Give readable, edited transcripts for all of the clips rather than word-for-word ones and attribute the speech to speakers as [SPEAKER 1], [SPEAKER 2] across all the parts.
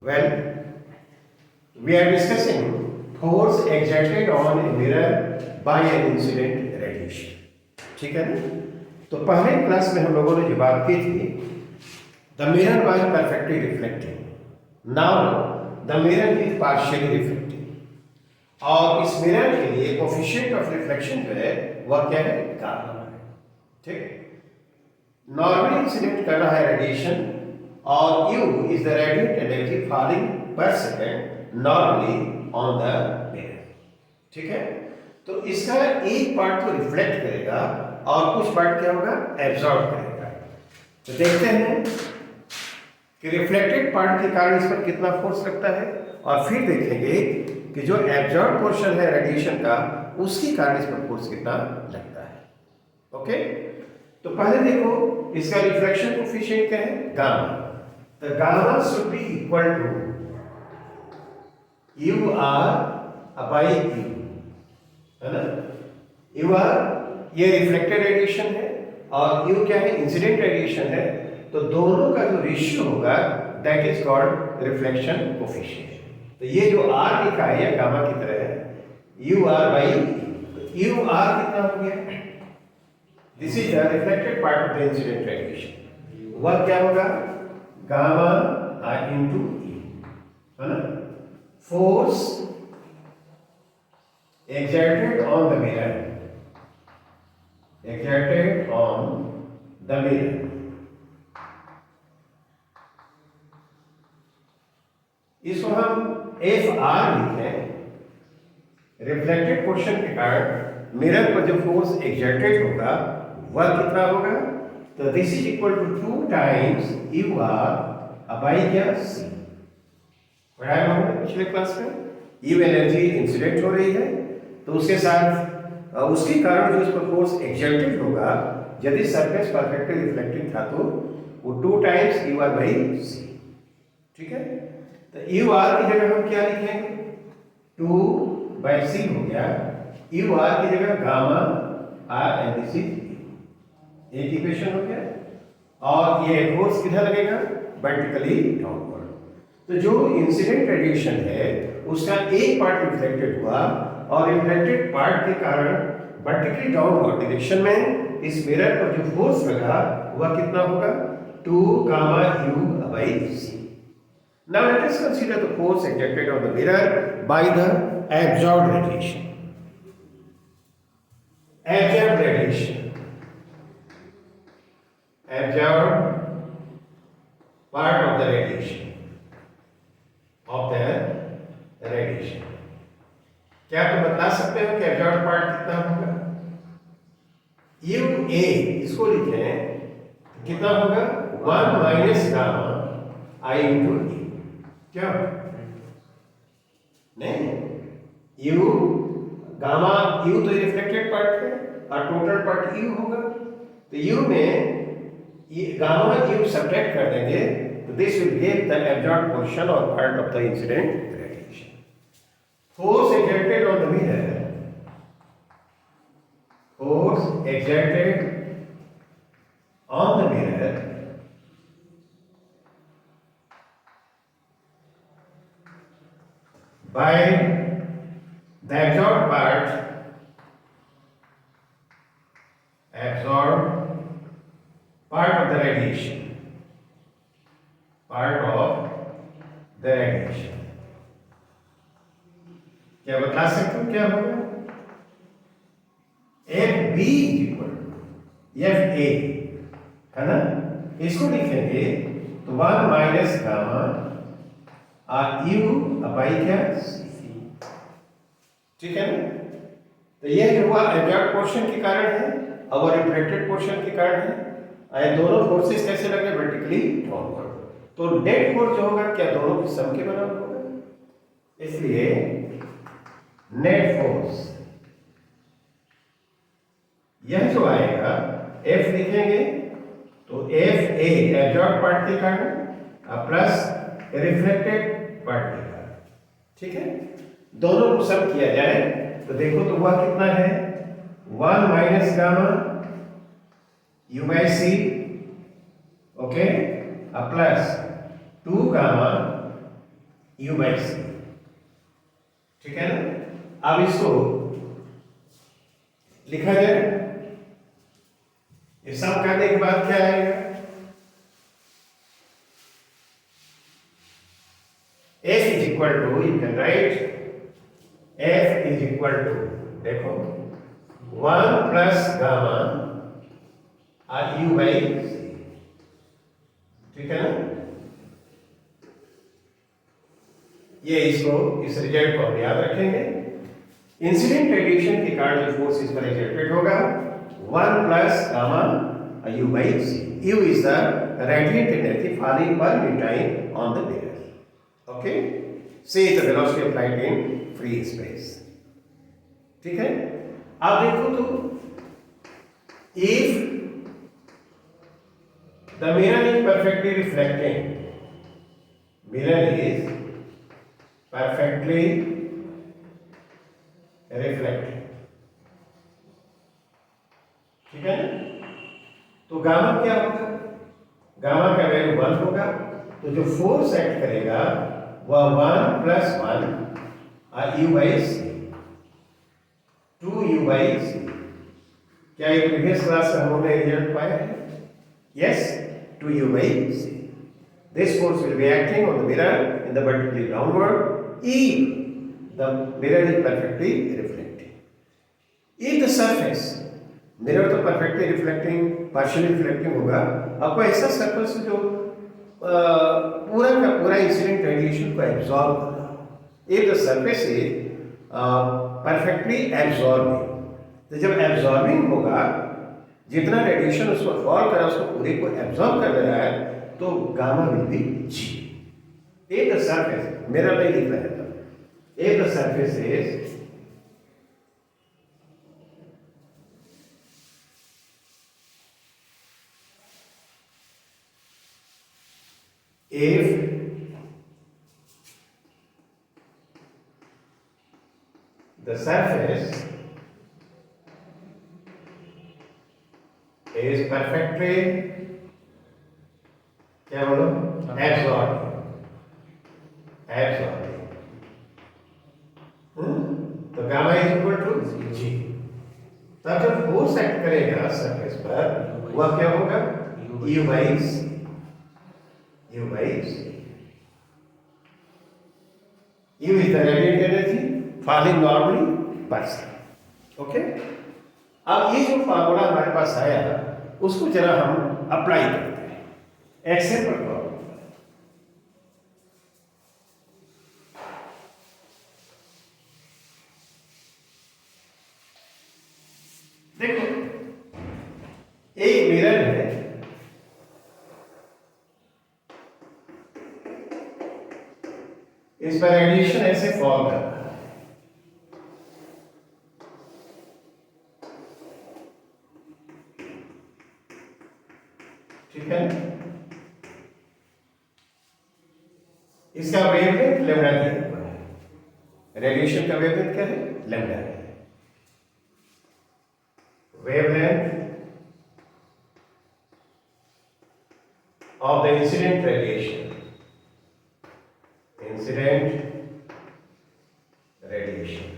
[SPEAKER 1] Well, we are discussing force exerted on a mirror by an incident radiation. ठीक है ना? तो पहले क्लास में हम लोगों ने जो बात की थी, the mirror was perfectly reflecting, now the mirror is partially reflecting. और इस मिरर के लिए कोफिशिएंट ऑफ रिफ्लेक्शन जो है वह क्या है? गामा है। ठीक, नॉर्मली इंसिडेंट कर रहा है रेडिएशन और U is the radiant energy falling per second normally on the mirror। ठीक है, तो इसका एक पार्ट तो रिफ्लेक्ट करेगा और कुछ पार्ट क्या होगा? एब्जॉर्ब करेगा। तो देखते हैं कि रिफ्लेक्टेड पार्ट के कारण इस पर कितना फोर्स लगता है और फिर देखेंगे कि जो एब्जॉर्ब पोर्शन है रेडिएशन का उसके कारण इस पर फोर्स कितना लगता है। ओके, तो पहले देखो इसका रिफ्लेक्शन कोफिशिएंट क्या है? Gamma. The gamma should be equal to UR by U, है ना? UR ये रिफ्लेक्टेड रेडिएशन है और U क्या है? इंसिडेंट रेडिएशन है। तो दोनों का जो रेशियो होगा that is called reflection coefficient. तो ये जो R लिखा है ये गामा की तरह है, UR by UR कितना हो गया? This is the reflected part of the incident radiation. वह क्या होगा? गामा इंटू ई, है ना? Force exerted on the mirror, exerted on the mirror, इसको हम एफ आर लिखें। रिफ्लेक्टेड पोर्शन के कारण मिरर पर जो फोर्स एक्सर्टेड होगा वह कितना होगा? तो this is equal to 2 times U R by क्या? सी। पढ़ाया हमने पिछले क्लास में, यू एनर्जी इंसिडेंट हो रही है तो उसके साथ उसके कारण जो इस पर फोर्स एक्सर्टेड होगा, यदि सरफेस परफेक्टली रिफ्लेक्टिंग था तो वो 2 टाइम्स यू आर बाई सी। ठीक है, तो यू आर की जगह हम क्या लिखेंगे? 2 बाई सी हो गया। यू आर की जगह gamma R and this is एक इक्वेशन हो गया। और ये फोर्स किधर लगेगा? Vertically downward. तो जो इंसिडेंट रेडिएशन है उसका एक पार्ट रिफ्लेक्टेड हुआ और रिफ्लेक्टेड पार्ट के कारण वर्टिकली डाउनवर्ड डायरेक्शन में इस मिरर पर जो फोर्स लगा वह कितना होगा? 2 gamma U by C. Now let us consider the force exerted on the mirror by the absorbed radiation. Absorbed radiation, absorbed part of the radiation, क्या तुम बता सकते हो कि एब्जॉर्ब पार्ट कितना होगा? यू ए इसको लिखें कितना होगा? 1 माइनस गामा आई इंटू ई। क्या नहीं, यू गामा यू तो रिफ्लेक्टेड पार्ट है और टोटल पार्ट यू होगा। तो यू में ये गामा यू सब्ट्रैक्ट कर देंगे तो this will give the absorbed portion और part of the incident radiation. Force exerted on the mirror, force exerted on the mirror by the absorbed part, absorbed part of the radiation, part of the radiation। क्या बता सकते हो क्या होगा? F B equal F A, है ना? इसको लिखेंगे तो 1 माइनस गामा यू बाई क्या? सी। ठीक है ना? तो यह जो हुआ एब्जॉर्ब पोर्शन के कारण है और रिफ्लेक्टेड पोर्शन के कारण है। ये दोनों फोर्सेस कैसे लगे? Vertically downward. तो नेट फोर्स जो होगा क्या दोनों के सम के बराबर होगा, इसलिए नेट फोर्स यह जो आएगा एफ लिखेंगे तो एफ ए एब्जॉर्ब पार्ट के कारण प्लस रिफ्लेक्टेड पार्ट के कारण। ठीक है, दोनों को सम किया जाए तो देखो तो वह कितना है? 1 minus gamma U by C, okay, plus 2 gamma U by C, ठीक है ना। अब इसको लिखा जाए, ये सब करने के बाद क्या आएगा, F is equal to, you can write F is equal to, देखो 1 plus gamma और U by C, ठीक है ना। ये इसको, इस रिजल्ट को हम याद रखेंगे। इंसिडेंट रेडिएशन के कारण जो फोर्स इस पर एक्सर्टेड होगा 1 plus gamma U by C. U is the radiant energy falling per meter on the mirror. Okay? C is the velocity of light in free space. ठीक है। अब देखो तो, if the mirror is perfectly reflecting, mirror is perfectly reflecting, ठीक है ना। तो gamma क्या होगा, गामा का वैल्यू 1 होगा, तो जो फोर्स एक्ट करेगा वह 1 plus 1 और U by C, 2U by C। क्या ये प्रीवियस क्लास में हमने रिजल्ट पाया है? Yes, 2U by C। This force will be acting on the mirror in the vertically downward if the mirror is perfectly reflecting. If the surface, mirror तो perfectly reflecting, partially reflecting होगा, आपको ऐसा surface जो पूरा का पूरा incident radiation को absorb कर रहा हो। If the surface is perfectly absorbing, तो जब एब्जॉर्बिंग होगा, जितना रेडिएशन उसको फॉल करा उसको पूरे को एब्जॉर्ब कर रहा है, तो gamma will be G. If the surface, mirror नहीं दिख रहा है तो, if the surface is if the surface is perfectly, क्या बोलो, absorbing, तो gamma is equal to G. तब जब फोर्स एक्ट करेगा सरफेस पर, वह क्या होगा, U by C, U by C। U is the radiant energy falling normally per second। Okay, अब ये जो फार्मूला हमारे पास आया उसको जरा हम अप्लाई करते हैं एक्सेल पर प्रॉब्लम। देखो, एक मिरर है, इस पर रेडिएशन ऐसे फॉल कर रहा है, ठीक है। इसका वेवलेंथ लैम्डा दिया हुआ है, रेडिएशन का वेवलेंथ क्या है, लैम्डा है। Wavelength of the incident radiation, incident radiation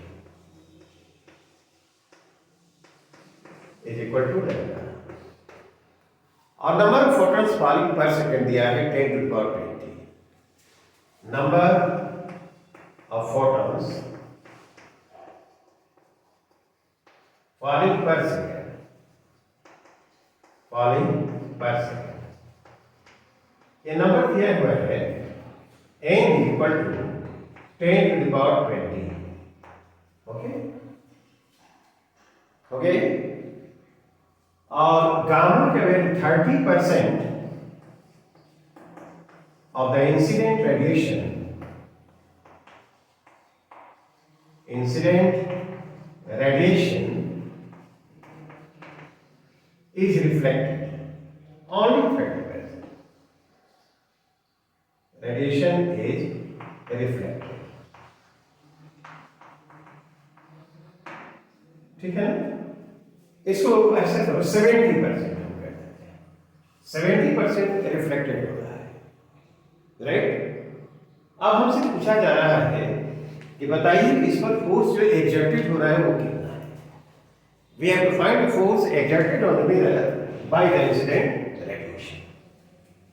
[SPEAKER 1] is equal to lambda, और number of photons falling per second दिया है 10 to the power 20। Number of photons falling per second, ये नंबर दिया हुआ है n is equal to 10 to the power 20। Okay, और gamma का value 30% of the incident radiation, is reflected, only 30%। Radiation is reflected, ठीक है ना। इसको ऐसे करो 70% हम कर देते हैं, 70% रिफ्लेक्टेड हो रहा है, राइट। अब हमसे पूछा जा रहा है कि बताइए कि इस पर फोर्स जो एग्जर्टेड हो रहा है वो कितना है। We have to find the force exerted on the mirror by the incident radiation.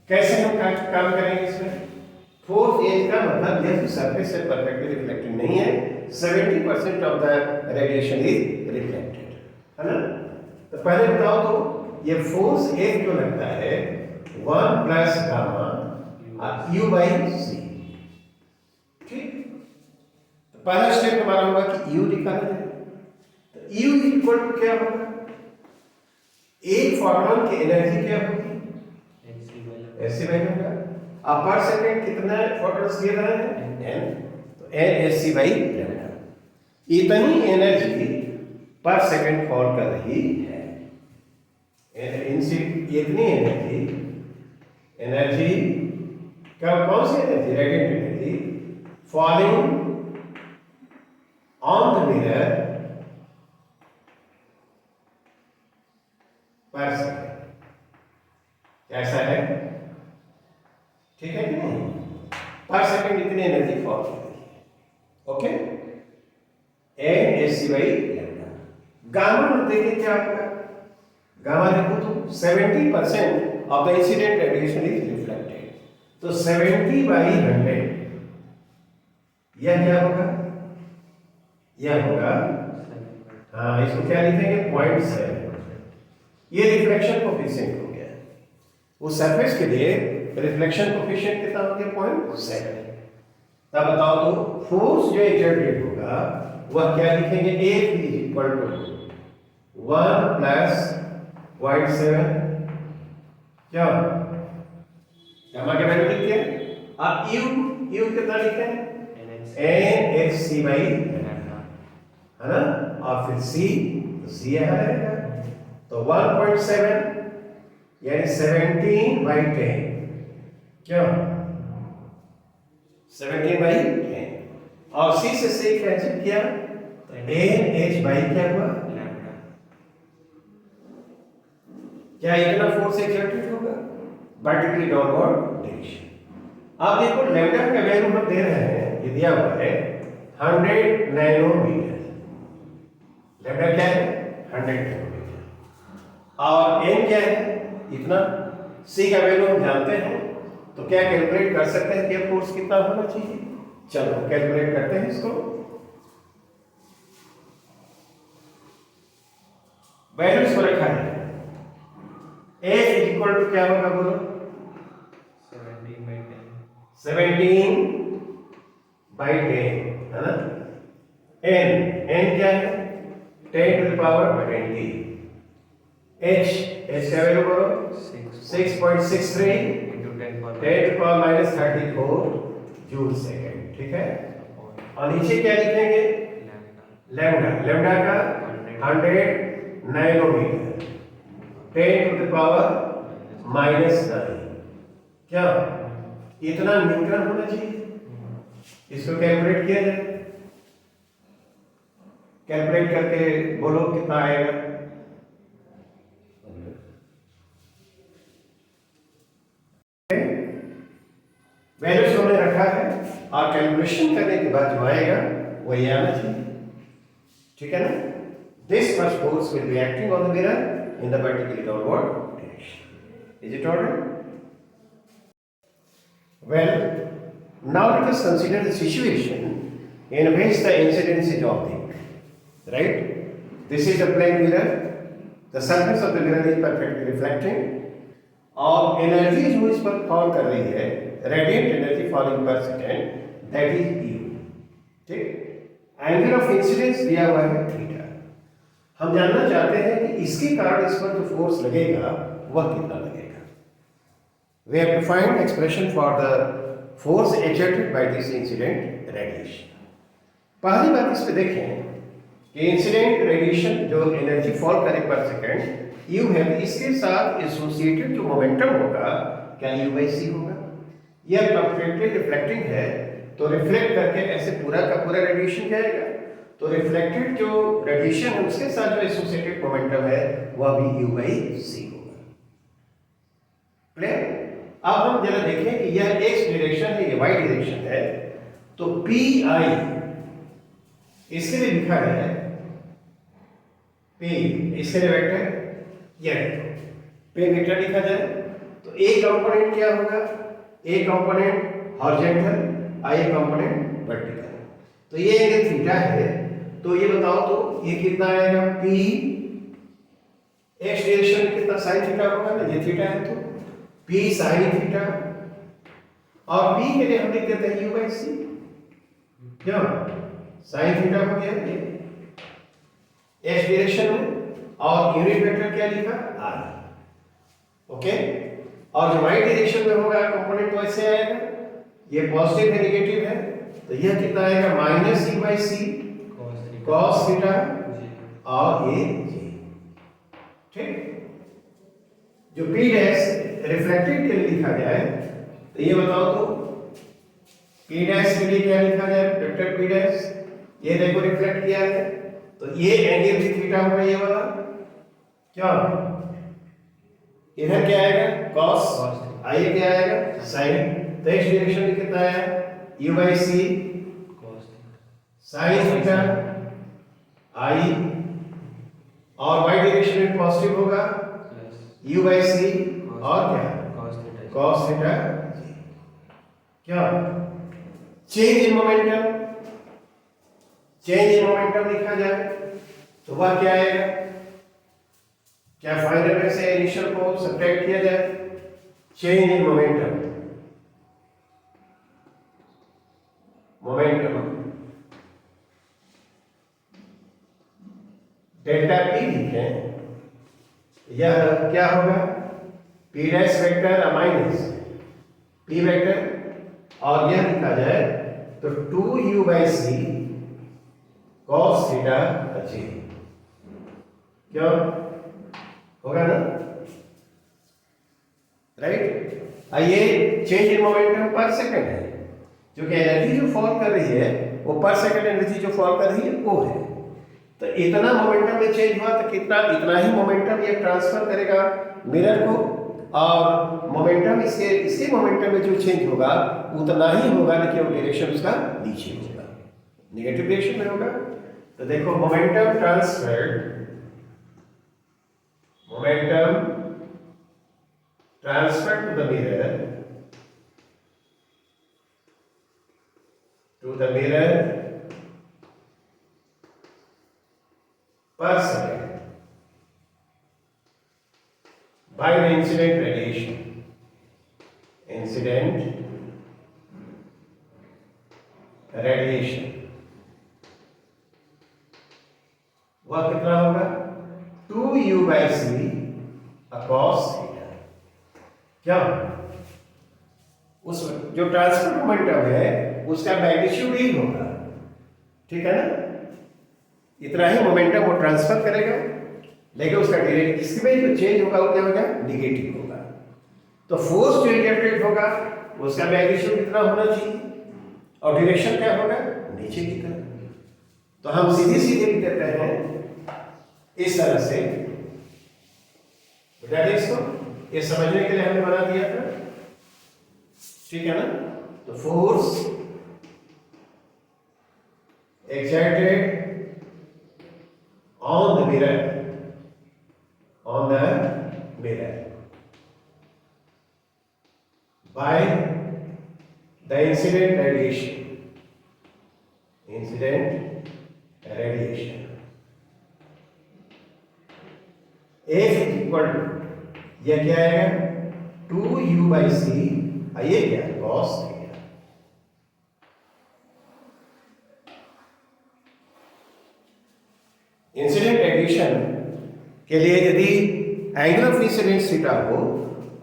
[SPEAKER 1] कैसे हम काम करेंगे इसमें? फोर्स एज का मतलब यह सरफेस से परफेक्टली रिफ्लेक्टेड नहीं है, 70% of the radiation is reflected, है ना। तो पहले बताओ तो ये फोर्स एज जो लगता है 1 प्लस गामा यू बाई सी, ठीक। तो पहला स्टेप हमारा होगा कि यू निकाला जाए। तो यू इक्वल टू क्या होगा? एक फोटोन की एनर्जी क्या होगी? SC by lambda. अब पर सेकंड कितना फोटॉन्स दे रहा है? n। तो n एससी बाई लैम्डा। इतनी एनर्जी पर सेकंड फॉल कर रही है। इतनी एनर्जी क्या, कौन सी energy? Radiant energy falling on the mirror per second. कैसा है? ठीक है कि नहीं? पर सेकंड इतनी एनर्जी फॉल कर रही है। Okay, N S C by lambda. Gamma में देखिए क्या होगा? गामा देखो तो 70% of the incident radiation is reflected. तो 70 बाई 100 यह क्या होगा? यह होगा, हाँ, इसको क्या लिखेंगे? 0.7। ये रिफ्लेक्शन कोफिशिएंट हो गया। उस सरफेस के लिए रिफ्लेक्शन कोफिशिएंट कितना हो गया? 0.7। तब बताओ तो फोर्स जो एक्सर्टेड होगा वह क्या लिखेंगे? F is equal to 1 plus 0.7 क्या गामा के वैल्यू लिखते हैं। अब यू कितना लिखते हैं? एन एच सी बाई, है ना। और फिर सी, तो सी यहां रहेगा। तो 1.7 यानी 17 बाई 10 क्या? 17 बाई 10। और सी से सी कैंसिल किया तो एन एच बाई क्या हुआ? लैम्डा। क्या इतना फोर्स एक्सर्टेड होगा? Vertically downward direction. आप देखो लैम्डा का वैल्यू हम दे रहे हैं, ये दिया हुआ है 100 नैनोमीटर। लैम्डा क्या है? 100 नैनोमीटर। और एन क्या है? इतना। सी का वैल्यू हम जानते हैं, तो क्या कैलकुलेट कर सकते हैं कि फोर्स कितना होना चाहिए? चलो कैलकुलेट करते हैं इसको। वैल्यूज को रखा है। A इज इक्वल टू क्या होगा बोलो? 17 बाई 10, है ना। n क्या है? 10 टू द पावर 20। h का वैल्यू बोलो 6.63 into 10 to the power -34 joule second, ठीक है। और नीचे क्या लिखेंगे? लैम्डा का 100 नैनोमीटर 10 टू द पावर -9 क्या? इतना न्यूटन होना चाहिए। इसको कैलकुलेट किया जाए। कैलकुलेट करके बोलो कितना आएगा? वैल्यूज हमने रखा है और कैलकुलेशन करने के बाद जो आएगा वो ये आना चाहिए, ठीक है ना। This much force will be acting on the mirror in the vertically downward direction. Is it alright? Well, now let us consider the situation in which the incidence is optic. Right? This is a plane mirror. The surface of the mirror is perfectly reflecting. और energy जो इस पर fall कर रही है, radiant energy falling per second, that is you, ठीक। Angle of incidence दिया हुआ है थीटा। हम जानना चाहते हैं कि इसके कारण इस पर जो फोर्स लगेगा वह कितना लगेगा। We have to find expression for the force exerted by this incident radiation. पहली बात इस पे देखें कि इंसिडेंट रेडिएशन जो एनर्जी फॉल करे पर सेकंड यू है, इसके साथ एसोसिएटेड जो मोमेंटम होगा क्या यू बाई सी होगा। यह परफेक्टली रिफ्लेक्टिंग है, तो रिफ्लेक्ट करके ऐसे पूरा का पूरा रेडिएशन जाएगा। तो रिफ्लेक्टेड जो रेडिएशन है उसके साथ जो एसोसिएटेड मोमेंटम है वह भी यू बाई सी होगा। क्लियर? अब हम जरा देखें कि यह एक्स डायरेक्शन है, ये वाई डायरेक्शन है, तो पी आई इसके लिए लिखा गया है पी, इसके लिए वेक्टर यह पे वेक्टर लिखा जाए तो ए कंपोनेंट क्या होगा, ए कंपोनेंट हॉरिजॉन्टल, आई कंपोनेंट वर्टिकल। तो ये एंगल थीटा है, तो ये बताओ तो ये कितना आएगा, पी एक्स डायरेक्शन में कितना साइन थीटा होगा ना, ये थीटा है तो पी साइन थीटा, और पी के लिए हम लिख देते हैं यू बाई सी, क्या साइन थीटा हो गया ये एक्स डायरेक्शन में, और यूनिट वेक्टर क्या लिखा आर, ओके। और जो वाई डायरेक्शन में होगा कंपोनेंट वैसे आएगा, ये पॉजिटिव है नेगेटिव है, तो यह कितना आएगा minus U by C cos theta और ये जी, ठीक। जो पी डैश रिफ्लेक्टेड के लिए लिखा जाए तो ये बताओ तो पी डैश के लिए क्या लिखा जाए, वेक्टर पी डैश, ये देखो रिफ्लेक्ट किया है तो ये एंगल भी थीटा होगा, ये वाला क्या, इधर क्या आएगा cos, आइए क्या आएगा sin, तो एक्स डायरेक्शन में कितना आया u by C sin theta i, और y डायरेक्शन में पॉजिटिव होगा u बाई सी और क्या cos थीटा, क्या change in momentum, change in momentum लिखा जाए तो वह क्या आएगा, क्या फाइनल में से इनिशियल को सब्ट्रैक्ट किया जाए, change in momentum, momentum delta P लिखें, यह क्या होगा P dash vector minus P vector, और यह लिखा जाए तो 2u by C cos theta जी, क्यों होगा ना, राइट। आइए change in momentum per second है, जो कि एनर्जी जो फॉल कर रही है वो पर सेकंड एनर्जी जो फॉल कर रही है वो है, तो इतना मोमेंटम में चेंज हुआ तो कितना, इतना ही मोमेंटम ये ट्रांसफर करेगा मिरर को, और मोमेंटम इसके मोमेंटम में जो चेंज होगा उतना ही होगा, लेकिन वो डायरेक्शन उसका नीचे होगा, नेगेटिव डायरेक्शन में होगा। तो देखो momentum transferred, momentum transferred to the mirror per second by the incident radiation, वह कितना होगा 2u by C cos theta, क्या उस जो ट्रांसफर मोमेंटम है उसका मैग्नीट्यूड ही होगा, ठीक है ना, इतना ही मोमेंटम वो ट्रांसफर करेगा, लेकिन उसका डायरेक्ट इसमें जो चेंज होगा वो क्या होगा निगेटिव होगा, तो फोर्स जो इंजेक्टेड होगा उसका मैग्नीट्यूड कितना होना चाहिए, और डायरेक्शन क्या होगा नीचे की तरफ। तो हम सीधे सीधे लिख देते हैं इस तरह से, बता दें इसको, ये समझने के लिए हमने बना दिया था, ठीक है ना। तो force exerted on the mirror, by the incident radiation, F is equal to, यह क्या आएगा 2u by c, ये क्या cos थीटा। इंसिडेंट रेडिएशन के लिए यदि एंगल ऑफ इंसिडेंस थीटा हो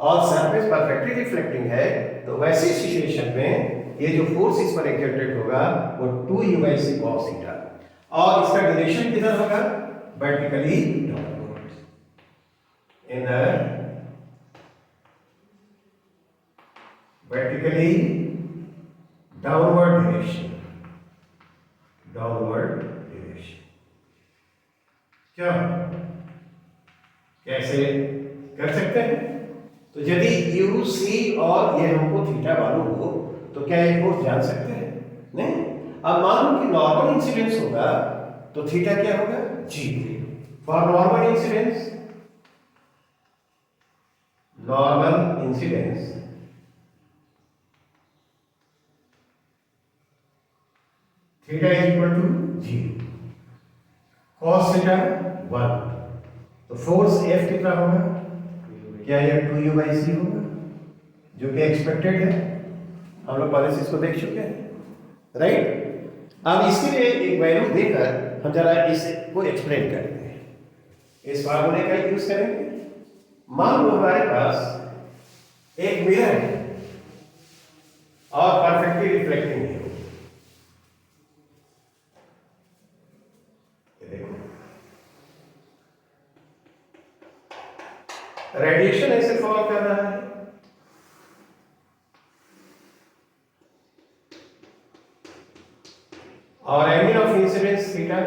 [SPEAKER 1] और सरफेस परफेक्टली रिफ्लेक्टिंग है, तो वैसी सिचुएशन में ये जो फोर्स इस पर एक्सर्टेड होगा वो 2u by c cos theta, और इसका डायरेक्शन किधर होगा vertically downwards, in the vertically downward direction, क्या कैसे कर सकते हैं, तो यदि यू सी और ये हमको थीटा मालूम हो तो क्या ये फोर्स जान सकते हैं? नहीं। अब मान लो कि नॉर्मल इंसिडेंस होगा तो थीटा क्या होगा? जी। For normal incidence, theta is equal to 0, cos theta 1। तो फोर्स F कितना होगा? क्या ये 2u/c होगा, जो कि एक्सपेक्टेड है। हम लोग पहले से इसको देख चुके हैं, राइट। अब इसके लिए एक वैल्यू देकर हम जरा इसको एक्सप्लेन करते हैं। इस फार्मूले का यूज करेंगे। मान लो हमारे पास एक मिरर है और परफेक्टली रिफ्लेक्टिंग है। रेडिएशन ऐसे फॉल कर रहा है, और एंगल ऑफ इंसिडेंस थीटा,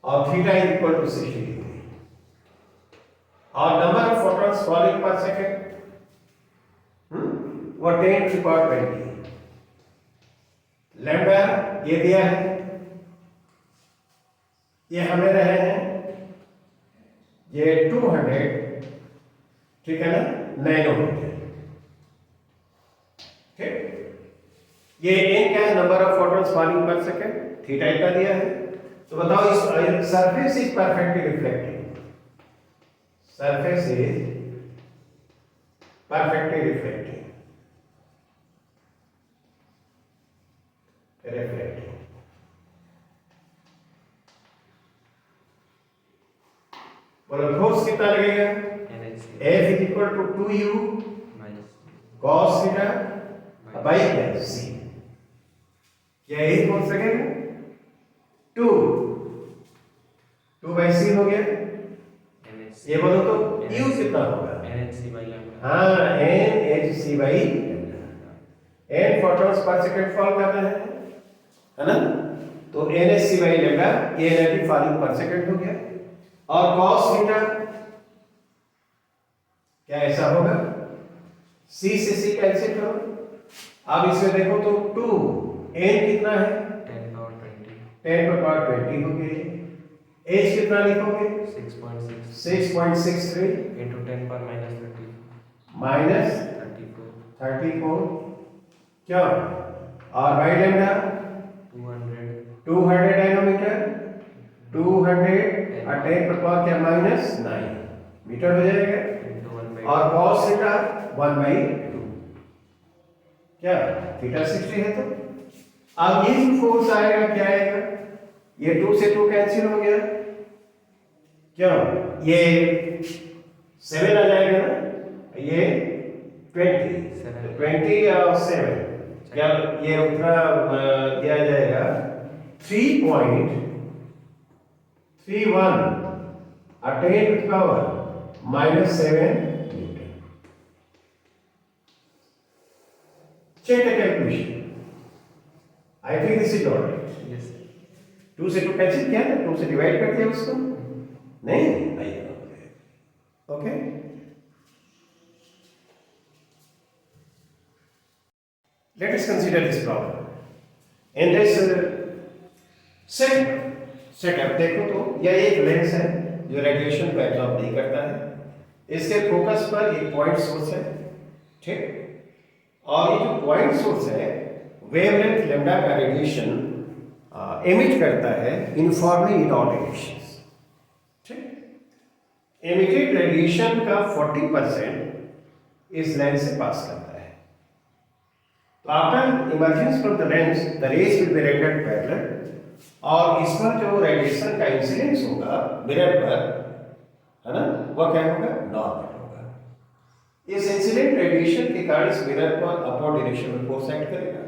[SPEAKER 1] और theta is equal to 60 degree, और number of photons falling per second वो 10 टू पावर 20। लैम्डा ये दिया है, ये हमें रहे हैं ये 200, ठीक है ना, नैनोमीटर। ठीक, ये n क्या है? Number of photons falling per second, theta इतना दिया है। तो बताओ इस surface is perfectly reflecting, surface is perfectly reflecting, बोलो फोर्स कितना लगेगा? F is equal to 2u cos theta by c। क्या यही फोर्स लगेगा? 2/c हो गया। ये बोलो तो u कितना होगा? हाँ, nhc/λ। n photons per second fall कर रहे हैं, है ना, तो nhc/λ ये एनर्जी फॉलिंग पर सेकंड हो गया। और cos थीटा क्या ऐसा होगा? c से c कैंसिल करो। अब इसमें देखो तो 2 n कितना है? 10 पावर 20 हो गई। h कितना लिखोगे? 6.63
[SPEAKER 2] into 10 power minus 30
[SPEAKER 1] माइनस 34 क्या? और बाई लैम्डा 200 नैनोमीटर, 200 और 10 पर पावर क्या? माइनस 9 मीटर हो जाएगा। और cos थीटा 1/2 क्या? थीटा 60 है। तो अब ये जो फोर्स आएगा क्या आएगा? ये 2 से 2 कैंसिल हो गया, क्यों? ये 7 आ जाएगा ना, ये 20 और 7 क्या? ये उतना दिया जाएगा 3.31 और 10 to power -7 newton. Check the calculation. I think this is all right. 2 से 2 कैंसिल किया ना, 2 से डिवाइड कर दिया उसको, नहीं okay. Let us consider this problem. In this setup देखो तो यह एक लेंस है जो रेडिएशन को एब्जॉर्ब नहीं करता है। इसके फोकस पर एक पॉइंट सोर्स है, ठीक, और ये जो पॉइंट सोर्स है वेवलेंथ लैम्डा का रेडिएशन एमिट करता है यूनिफॉर्मली इन ऑल डायरेक्शंस। ठीक, एमिटेड रेडिएशन का 40% इस लेंस से पास करता है। तो after emergence from the lens the rays will be rendered parallel, और इस पर जो रेडिएशन का इंसिडेंस होगा मिरर पर, है ना, वह क्या होगा? नॉर्मल होगा। इस इंसिडेंट रेडिएशन के कारण इस मिरर पर अपवर्ड डायरेक्शन में फोर्स एक्ट करेगा,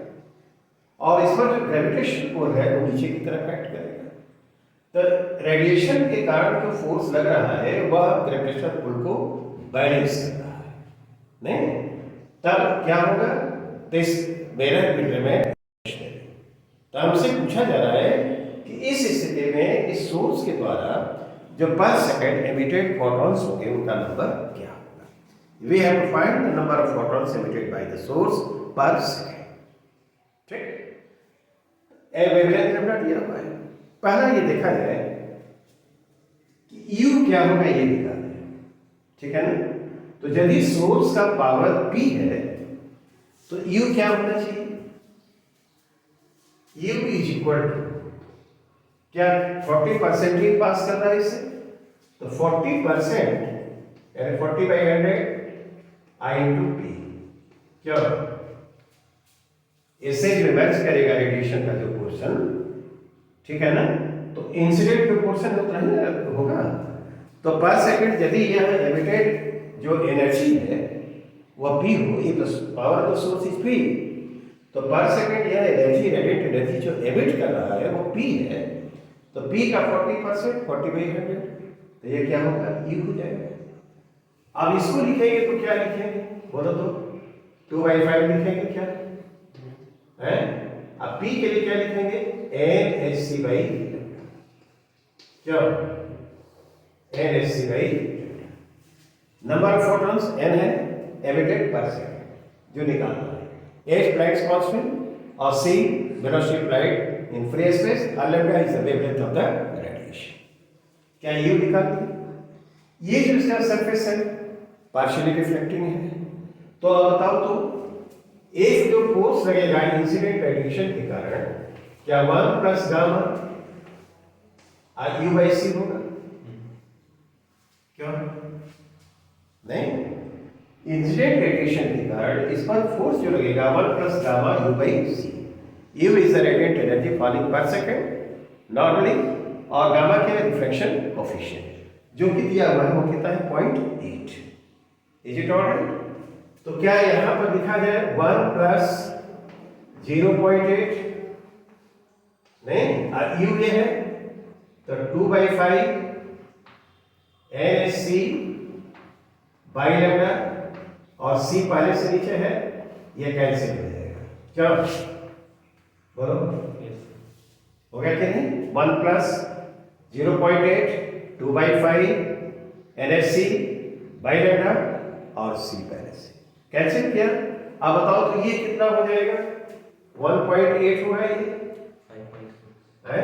[SPEAKER 1] और इस पर जो ग्रेविटेशन पुल है वो नीचे की तरफ एक्ट करेगा। तो रेडिएशन के कारण जो फोर्स लग रहा है वह ग्रेविटेशनल पुल को बैलेंस कर रहा है, नहीं? तब क्या होगा? इस मिरर विल रिमेन स्टेबल। तो हमसे पूछा जा रहा है कि इस स्थिति में इस सोर्स के द्वारा जो पर सेकंड एमिटेड फोटॉन्स होंगे उनका नंबर क्या होगा? We have to find the number of photons emitted by the source per second. ठीक, वेवलेंथ लैम्डा दिया हुआ है। पहला ये देखा जाए कि U क्या होगा, ये निकालना है। ठीक है ना? तो यदि सोर्स का पावर P है तो U क्या होना चाहिए? U इज इक्वल टू क्या 40% ही पास कर रहा है इसे, तो 40% यानी 40/100 I इंटू पी। क्या इससे जो मैच करेगा रेडिएशन का जो पोर्शन, ठीक है ना, तो इंसिडेंट जो पोर्शन उतना ही होगा। तो पर सेकंड यदि यह एमिटेड जो एनर्जी है वह पी हो, ये power of the source is P, तो पर सेकंड यह एनर्जी रेडिएट एनर्जी जो एमिट कर रहा है वो पी है, तो पी का 40% 40/100, तो ये क्या होगा, यू हो जाएगा। अब इसको लिखेंगे तो क्या लिखेंगे बोलो तो, 2/5 लिखेंगे क्या है? अब पी के लिए क्या लिखेंगे, NHC/, क्या NHC/, number of photons n है, एमिटेड पर सेकंड जो निकालना है, H Planck's constant और C velocity of light in free space, और lambda is the wavelength of the radiation। क्या U निकाल दिया? ये जो इसका सरफेस है पार्शियली रिफ्लेक्टिंग है, तो अब बताओ तो एक जो फोर्स लगेगा इंसिडेंट रेडिएशन के कारण, क्या 1 प्लस गामा U/C होगा? क्यों नहीं? इंसिडेंट रेडिएशन के कारण इस पर फोर्स जो लगेगा 1 plus gamma U/C। U is the radiant energy falling per second normally, और गामा के रिफ्लेक्शन कोफिशिएंट जो कि दिया हुआ है वो कितना है, 0.8। Is it alright? तो क्या यहां पर लिखा जाए 1 प्लस 0.8? नहीं, U ये है तो 2/5 NHC बाई लैम्डा, और C पहले से नीचे है, ये कैंसिल हो जाएगा। क्या बोलो, हो गया कि नहीं? 1 प्लस 0.8 2/5 NHC बाई लैम्डा और C पहले से कैंसिल किया। अब बताओ तो ये कितना हो जाएगा, 1.8 हुआ ये
[SPEAKER 2] 5.6
[SPEAKER 1] है,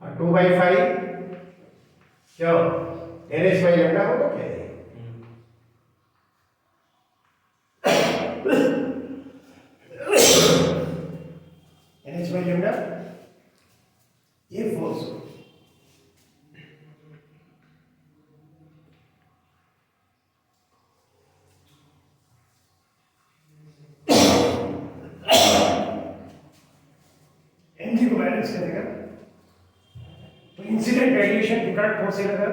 [SPEAKER 1] और 2/5 क्या NH बाई लैम्डा होगा क्या ये? NH बाई लैम्डा ये फोर्स mg को बैलेंस करेगा, तो इंसिडेंट रेडिएशन के कारण फोर्स लगा,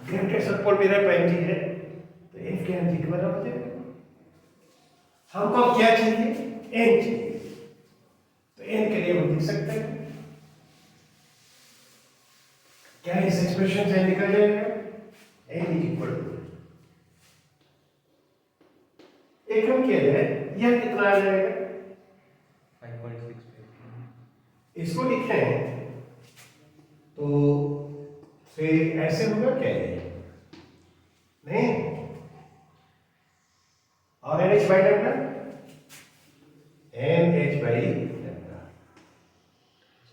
[SPEAKER 1] ग्रेविटेशनल पुल मेरा mg है, तो F के mg के बराबर हो जाएगा। हमको अब क्या चाहिए, n चाहिए, तो n के लिए हम लिख सकते हैं क्या, इस एक्सप्रेशन से निकल जाएगा n इज इक्वल टू, एक हम किया जाए, यह कितना आ जाएगा,
[SPEAKER 2] 5.6
[SPEAKER 1] इसको लिखें तो फिर ऐसे होगा क्या ये, नहीं, और NH by lambda, NH by lambda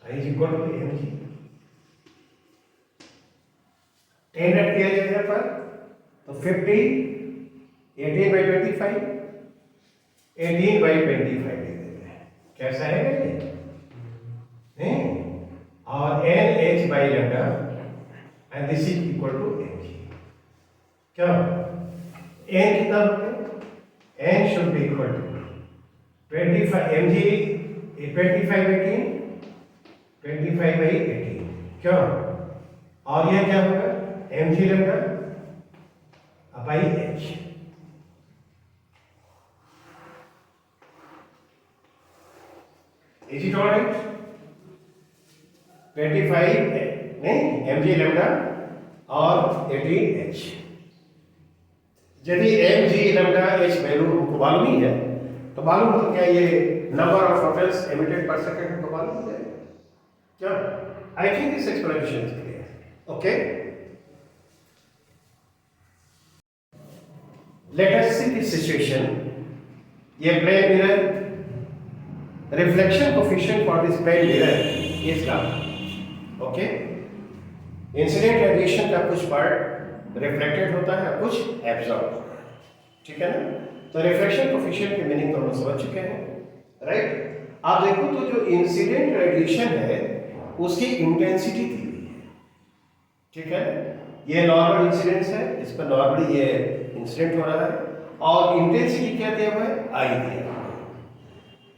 [SPEAKER 1] is equal to mg। 10 रख दिया जाए यहाँ पर, तो 50 18/25 18/25 दे देते हैं, कैसा है ये, नहीं, और NH by lambda and this is equal to mg। क्या n कितना हो गया, n should be equal to 25 mg 25/18 25/18, क्यों, और यह क्या होगा mg lambda by h। Is it alright? 25 नहीं mg लैम्डा और 18h। यदि mg लैम्डा h वैल्यू हमको मालूम ही है, तो मालूम हो क्या ये नंबर ऑफ फोटॉन्स एमिटेड पर सेकंड हमको मालूम हो जाएगा। क्या, आई think this explanation is clear. Okay, Let us see this situation. ये plane mirror, reflection coefficient for this plane mirror is gamma. Okay? Incident radiation का कुछ part reflected होता है, कुछ absorb होता है. ठीक है ना? तो reflection coefficient की meaning तो हम समझ चुके हैं, right? आप देखो तो जो इंसिडेंट रेडिएशन है उसकी इंटेंसिटी दी हुई है. ठीक है? ये नॉर्मल इंसिडेंस है, इस पर नॉर्मली ये इंसिडेंट हो रहा है और इंटेंसिटी क्या दिया हुआ है? आई दिया हुआ है.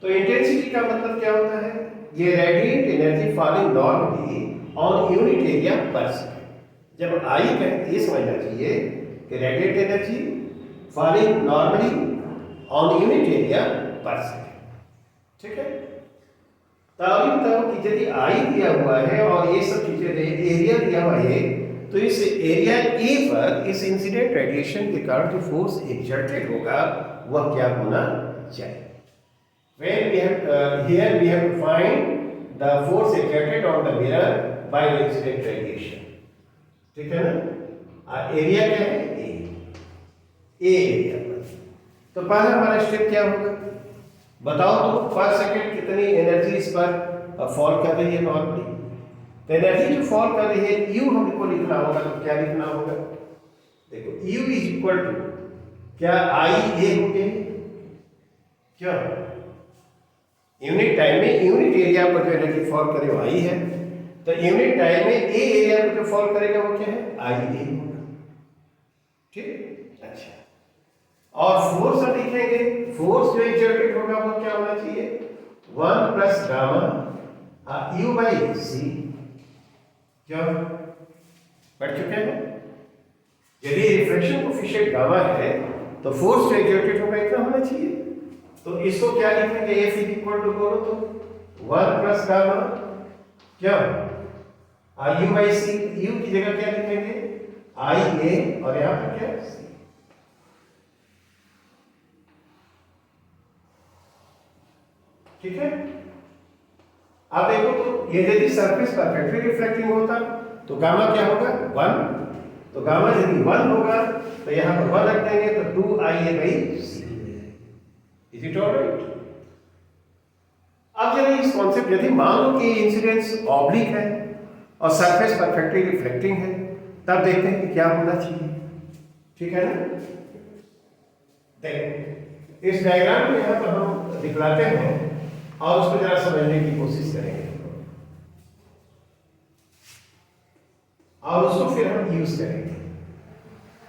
[SPEAKER 1] तो इंटेंसिटी का मतलब क्या होता है? ये radiant energy falling normally on unit area पर सेकंड. जब आई कहते ये समझना चाहिए कि radiant energy falling normally on unit area पर सेकंड. ठीक है? तो अभी बताओ कि यदि आई दिया हुआ है और ये सब चीजें एरिया दिया हुआ है, तो इस एरिया ए पर इस इंसिडेंट रेडिएशन के कारण जो फोर्स एक्सर्टेड होगा वह क्या होना चाहिए? When we have here we have to find the force exerted on the mirror by the incident radiation. ठीक है ना? एरिया क्या है? ए एरिया पर. तो पहला हमारा स्टेप क्या होगा? बताओ तो पर सेकंड कितनी एनर्जी इस पर फॉल कर रही है नॉर्मली. तो एनर्जी जो फॉल कर रही है यू हमको लिखना होगा. तो क्या लिखना होगा? देखो यू इज इक्वल टू क्या आई ए हो गई. क्या यूनिट टाइम में यूनिट एरिया पर जो एनर्जी फॉल करे वो आई है. तो यूनिट टाइम में ए एरिया पर जो फॉल करेगा वो क्या है? आई ए होगा. ठीक. अच्छा. और फोर्स हम लिखेंगे. फोर्स जो एक्सर्टेड होगा वो क्या होना चाहिए? 1 प्लस गामा यू बाई सी. क्या पढ़ चुके हैं? यदि रिफ्लेक्शन कोएफिशिएंट गामा है तो फोर्स जो एक्सर्टेड होगा इतना होना चाहिए. तो इसको क्या लिखेंगे? एफ इज इक्वल टू बोलो तो 1 प्लस गामा क्या यू बाई सी. यू की जगह क्या लिखेंगे? आई ए और यहां पर क्या सी. ठीक है? आप देखो तो ये यदि सरफेस परफेक्टली रिफ्लेक्टिंग होता तो गामा क्या होगा? 1. तो गामा यदि 1 होगा तो यहां पर 1 रख देंगे तो 2 I A by C. Is it alright? अब यदि इस कॉन्सेप्ट यदि मान लो कि इंसिडेंस ऑब्लिक है और सरफेस परफेक्टली रिफ्लेक्टिंग है, तब देखते हैं कि क्या होना चाहिए. ठीक है ना? देखो इस डायग्राम को यहां पर हम दिखलाते हैं और उसको जरा समझने की कोशिश करेंगे और उसको फिर हम यूज करेंगे.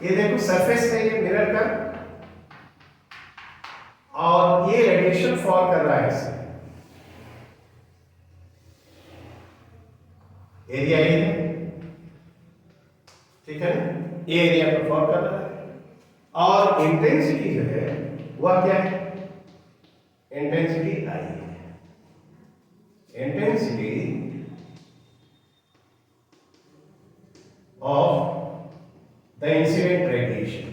[SPEAKER 1] ये देखो सरफेस है ये मिरर का और ये रेडिएशन फॉल कर रहा है इससे. एरिया ए है. ठीक है ना? ये एरिया पर फॉल कर रहा है और इंटेंसिटी जो है वह क्या है? इंटेंसिटी आई है. Intensity of the incident radiation.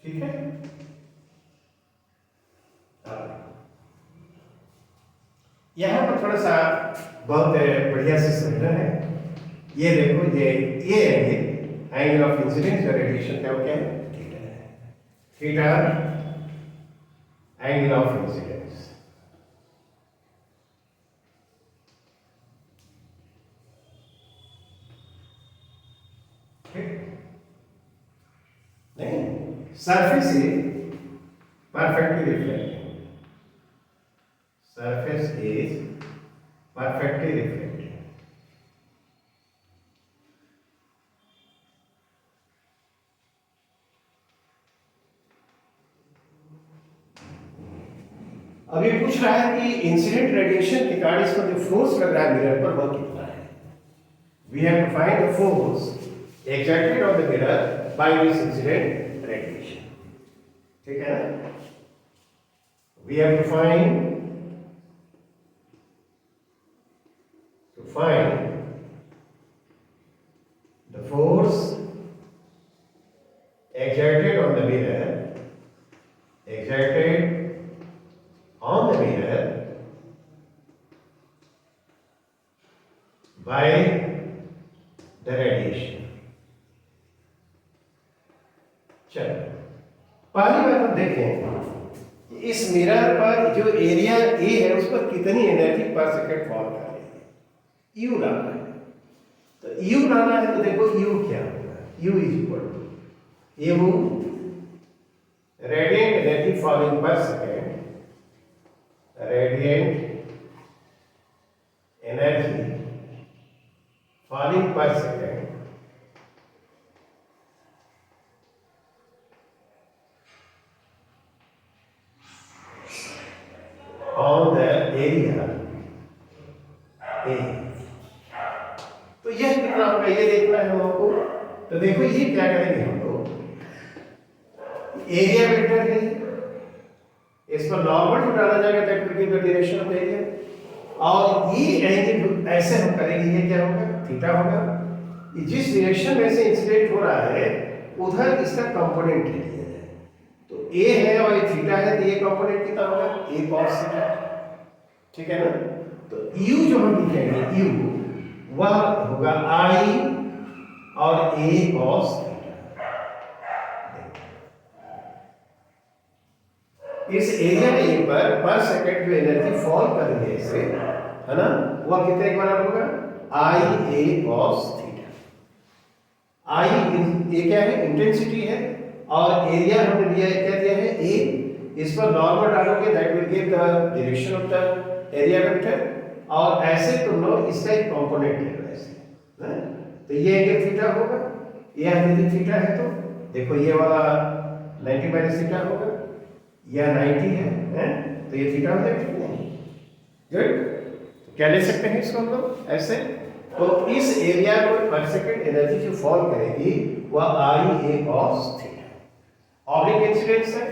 [SPEAKER 1] ठीक है? यहां पर थोड़ा सा बहुत बढ़िया से समझना है. ये देखो ये एंगल ऑफ इंसिडेंस जो रेडिएशन का वो क्या है? Theta angle of incidence. नहीं, surface is perfectly reflecting. Surface is perfectly reflecting. अभी पूछ रहा है कि इंसिडेंट रेडिएशन के कारण इस पर जो फोर्स लग रहा है मिरर पर वह कितना है. We have to find the force exerted on the mirror by this incident radiation. ठीक है ना? We have to find the force exerted on the mirror by पहली बात हम देखें इस मिरर पर जो एरिया ए है उस पर कितनी एनर्जी पर सेकंड फॉल कर रही है, यू लाना है। तो यू लाना है तो देखो यू क्या होगा, U is equal to U radiant energy falling per second, radiant energy falling per second on the area A। तो यह कितना होगा ये देखना है हमको। तो देखो ये क्या करेंगे हम लोग, एरिया वेक्टर है, इस पर नॉर्मल जो डाला जाएगा that will give the direction of area, और ये एंगल ऐसे हम करेंगे, ये क्या होगा, थीटा होगा। जिस डायरेक्शन में से इंसिडेंट हो रहा है उधर इसका कंपोनेंट ले लिया जाए। तो ए है और ये थीटा है, तो ये कंपोनेंट कितना होगा, ए cos थीटा, ठीक है ना। तो u जो हम लिखेंगे u वह होगा i और a cos थीटा। इस एरिया ए पर सेकंड जो एनर्जी फॉल कर रही है इसे, है ना, वह कितने के बराबर होगा, i a cos theta. i ये क्या है, इंटेंसिटी है, और एरिया हमने लिया है, क्या दिया है, a। इस पर नॉर्मल डालोगे that will give the direction of the area vector, और ऐसे तुम लोग इसका एक कंपोनेंट ले लो ऐसे, है? तो ये एंगल थीटा होगा, ये एंगल थीटा है, तो देखो ये वाला 90 माइनस थीटा होगा, यह 90 है? तो ये थीटा हो जाएगा, ठीक नहीं, गुड। क्या ले सकते हैं इसको हम लोग ऐसे। तो इस एरिया पर पर सेकंड एनर्जी जो फॉल करेगी वह आई ए cos थीटा ऑब्लिक इंसिडेंस है।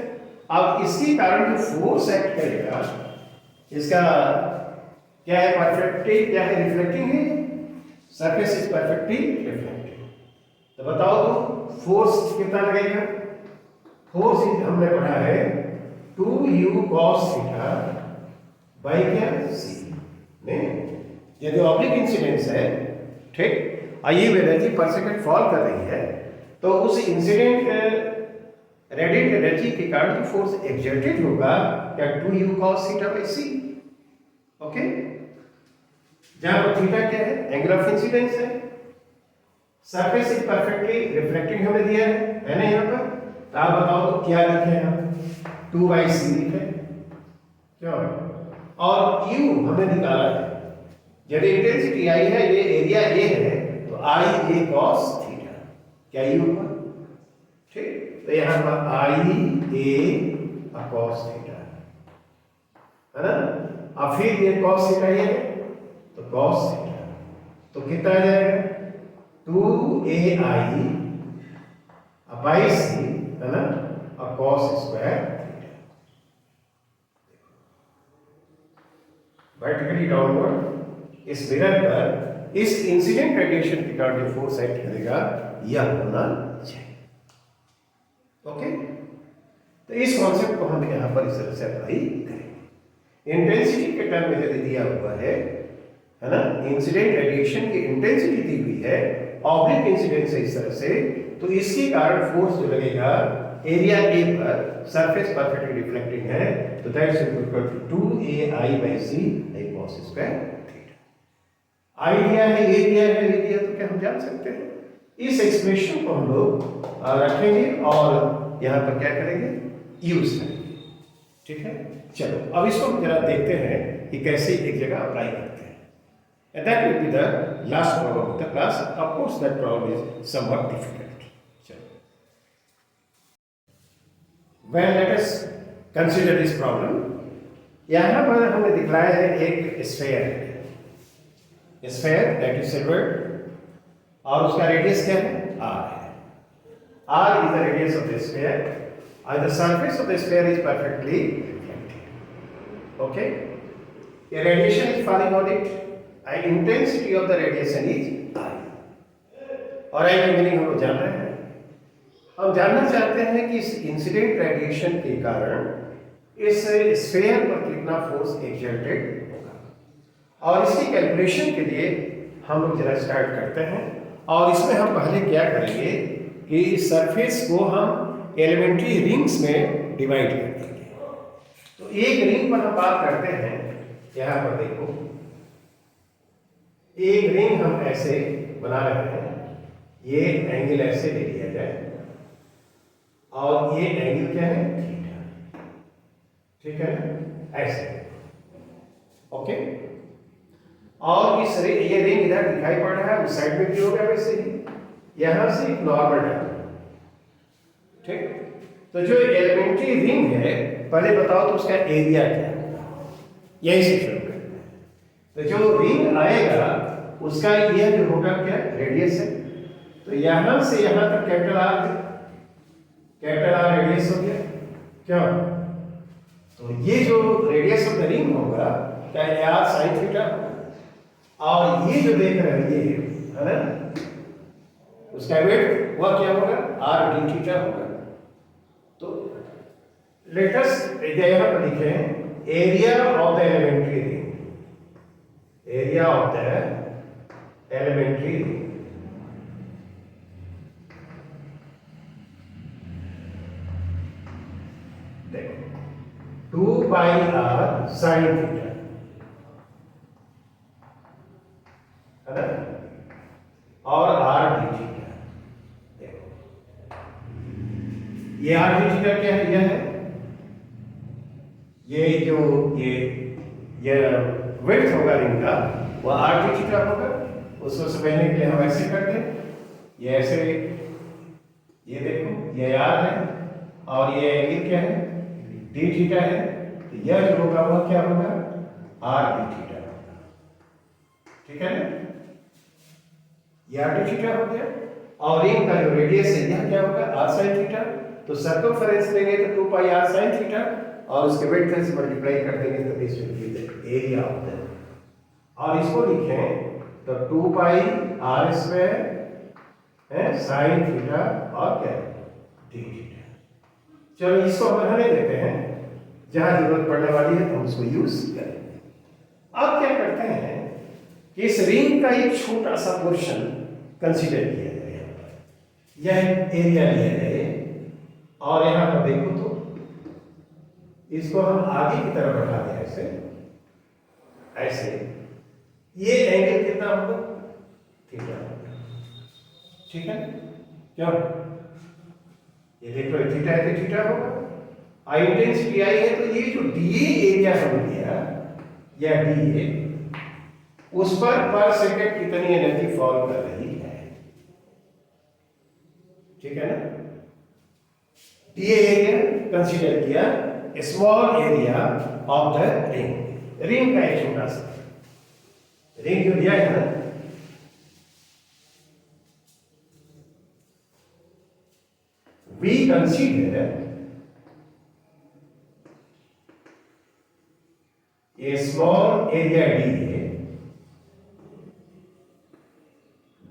[SPEAKER 1] अब इसके कारण जो फोर्स एक्ट करेगा इसका क्या है, परफेक्टली क्या है, रिफ्लेक्टिंग है, सरफेस इज परफेक्टली रिफ्लेक्टिंग। तो बताओ तो फोर्स कितना लगेगा, फोर्स हमने पढ़ा है 2u cos थीटा बाई क्या c, नहीं, यदि ऑब्लिक इंसिडेंस है, ठीक, आइए एनर्जी पर सेकंड फॉल कर रही है, तो उस इंसिडेंट रेडिएंट एनर्जी के कारण जो फोर्स एक्सर्टेड होगा क्या 2u cos theta by c, okay. जहां पर थीटा क्या है, एंगल ऑफ इंसिडेंस है, सरफेस इज परफेक्टली रिफ्लेक्टिंग हमें दिया है ना यहाँ पर। तो आप बताओ तो क्या लिखे हैं, 2 बाई c लिखे, क्यों, और u हमने निकाला है, यदि इंटेंसिटी आई है, ये एरिया ए है, तो आई ए cos थीटा, क्या यू हुआ, ठीक। तो यहां पर आई ए cos थीटा है ना, और फिर ये cos थीटा ये है, तो cos थीटा, तो कितना आ जाएगा 2ai बाई c, है ना, और cos square theta, vertically downward इस मिरर पर इस इंसिडेंट रेडिएशन के कारण जो फोर्स एक्ट करेगा यह होना चाहिए, ओके। तो इस कॉन्सेप्ट को हम यहां पर इस तरह से अप्लाई करेंगे। इंटेंसिटी के टर्म में यदि दिया हुआ है ना, इंसिडेंट रेडिएशन की इंटेंसिटी दी हुई है ऑब्लिक इंसिडेंस से इस तरह से, तो इसके कारण फोर्स जो लगेगा एरिया ए पर, सरफेस परफेक्टली रिफ्लेक्टिंग है, तो that is equal to 2ai by c cos square theta. Idea है, एरिया है, एरिया तो क्या हम जान सकते हैं, इस एक्सप्रेशन को हम लोग रखेंगे और यहाँ पर क्या करेंगे, यूज करेंगे, ठीक है। चलो अब इसको जरा देखते हैं कि कैसे एक जगह अप्लाई करते हैं, and that will be the last problem of the class. Of course that problem is somewhat difficult. चलो, well let us consider this problem. यहाँ पर हमने दिखलाया है एक स्फेयर है, स्फेयर दैट इज सिल्वर्ड, और उसका रेडियस क्या है, r है, r is the radius of the sphere and the surface of the sphere is perfectly reflected, okay. A radiation is falling on it and intensity of the radiation is I, और I की meaning हम लोग जान रहे हैं। हम जानना चाहते हैं कि इस इंसिडेंट रेडिएशन के कारण इस स्फेयर पर कितना फोर्स एक्सर्टेड होगा, और इसकी कैलकुलेशन के लिए हम लोग जरा स्टार्ट करते हैं। और इसमें हम पहले क्या करेंगे कि सरफेस को हम एलिमेंट्री रिंग्स में डिवाइड कर देंगे। तो एक रिंग पर हम बात करते हैं, यहां पर देखो एक रिंग हम ऐसे बना रहे हैं, ये एंगल ऐसे ले लिया जाए और ये एंगल क्या है, थीटा, ठीक है ना, ऐसे, ओके। और ये रिंग इधर दिखाई पड़ रहा है, उस साइड में भी हो गया वैसे ही, यहां से एक नॉर्मल डाल, ठीक। तो जो एलिमेंट्री रिंग है, पहले बताओ तो उसका एरिया क्या है, यही से शुरू करते हैं। तो जो रिंग आएगा उसका ये जो होगा क्या, रेडियस है। तो यहां से यहां तक कैपिटल आर रेडियस हो गया, क्या। तो ये जो रेडियस ऑफ द रिंग होगा क्या, आर साइन थीटा, और ये जो देख रहे हैं ये है ना, उसका वेट वह क्या होगा, आर डी थीटा होगा। तो लेटेस्ट यहां पर लिखे हैं area of the elementary ring, area of the elementary ring, देखो 2 पाई आर साइन थीटा, है ना, और आर डी थीटा। देखो ये आर डी थीटा क्या है, यह है ये जो ये विड्थ होगा रिंग का, वह आर डी थीटा होगा। उसको समझने के लिए हम ऐसे करते हैं, ये ऐसे, ये देखो ये आर है और ये एंगल क्या है, डी थीटा है। तो यह जो होगा वह क्या होगा, आर डी थीटा होगा, ठीक है ना, ये आर डी थीटा हो गया। और रिंग का जो रेडियस है यह क्या होगा, आर साइन थीटा। तो सर्कमफेरेंस लेंगे तो 2 पाई आर साइन थीटा, और उसके विड्थ से मल्टीप्लाई कर देंगे तो this will be the area of the, और इसको लिखें तो 2 पाई आर स्क्वायर है साइन थीटा और क्या डी थीटा। चलो इसको हम रहने देते हैं, जहां जरूरत पड़ने वाली है तो हम उसको यूज करेंगे। अब क्या करते हैं कि इस रिंग का एक छोटा सा पोर्शन कंसीडर किया जाए, यह एरिया लिया जाए, और यहां पर देखो तो इसको हम आगे की तरफ बढ़ा दें ऐसे ऐसे, ये एंगल कितना होगा, थीटा, ठीक है, क्यों, ये देख लो थीटा है तो थीटा होगा। आई इंटेंसिटी आई है तो ये जो डीए एरिया हम लिया या डीए, उस पर सेकंड कितनी एनर्जी फॉल कर रही है, ठीक है ना। डीए एरिया कंसीडर किया, small area of the ring, ring का एक छोटा सा रिंग जो दिया है ना, we consider a small area